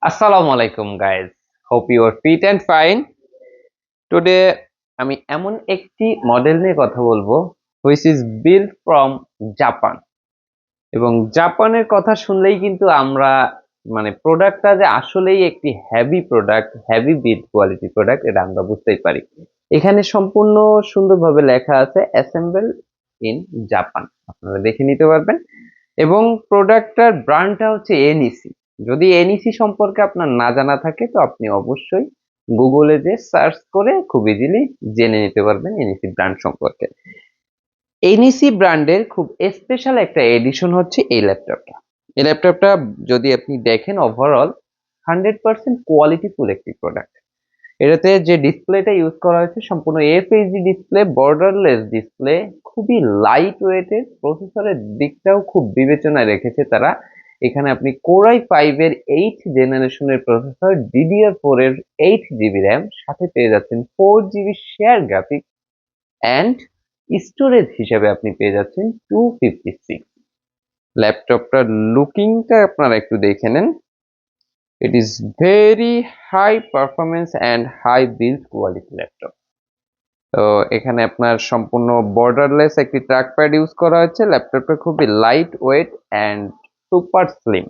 Assalamu alaikum guys. Hope you are fit and fine. Today আমি এমন একটি model নিয়ে কথা বলবো which is built from Japan. এবং জাপানের কথা শুনলেই কিন্তু আমরা প্রোডাক্টটা যে আসলেই একটি heavy product, heavy build quality product এটা আমরা বুঝতেই পারি। এখানে সম্পূর্ণ সুন্দরভাবে লেখা আছে অ্যাসেম্বল ইন জাপান, আপনারা দেখে নিতে পারবেন। এবং প্রোডাক্টটার ব্র্যান্ডটা হচ্ছে এনইসি। যদি এনইসি সম্পর্কে আপনার না জানা থাকে তো আপনি অবশ্যই গুগলে যে সার্চ করে খুব ইজিলি জেনে নিতে পারবেন এনইসি ব্র্যান্ড সম্পর্কে। এনইসি ব্র্যান্ডের খুব স্পেশাল একটা এডিশন হচ্ছে এই ল্যাপটপটা। এই ল্যাপটপটা যদি আপনি দেখেন ওভারঅল 100% কোয়ালিটিফুল একটি প্রোডাক্ট। এটাতে যে ডিসপ্লেটা ইউজ করা হয়েছে সম্পূর্ণ এফএইচডি ডিসপ্লে, বর্ডারলেস ডিসপ্লে, খুবই লাইট ওয়েটের। প্রসেসরের দিকটাও খুব বিবেচনায় রেখেছে তারা। এখানে আপনি কোরাই 5 এর 8 জেনারেশনের প্রসেসর, DDR4 এর 8 GB র্যাম, সাথে পেয়ে যাচ্ছেন 4 GB share graphic and storage হিসেবে আপনি পেয়ে যাচ্ছেন 256। ল্যাপটপটার লুকিংটা আপনারা একটু দেখে নেন। It is very high performance and high build quality laptop. তো এখানে আপনার সম্পূর্ণ বর্ডারলেস একটি ট্র্যাকপ্যাড ইউজ করা হয়েছে। ল্যাপটপটা খুবই light weight and super slim.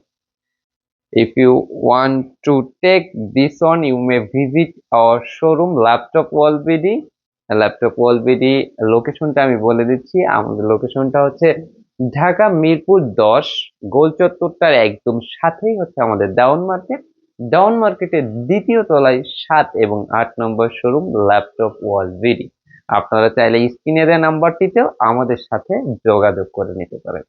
If you want to take this on, you may visit our showroom Laptop World BD. Laptop world BD লোকেশনটা আমি বলে দিচ্ছি। আমাদের লোকেশনটা হচ্ছে ঢাকা মিরপুর 10, গোল চত্বরটার একদম সাথেই হচ্ছে আমাদের ডাউন মার্কেট। ডাউন মার্কেটের দ্বিতীয় তলায় 7 এবং 8 নম্বর শোরুম ল্যাপটপ ওয়ার্ল্ড বিডি। আপনারা চাইলে স্ক্রিনে দেওয়া নাম্বারটিতেও আমাদের সাথে যোগাযোগ করে নিতে পারেন।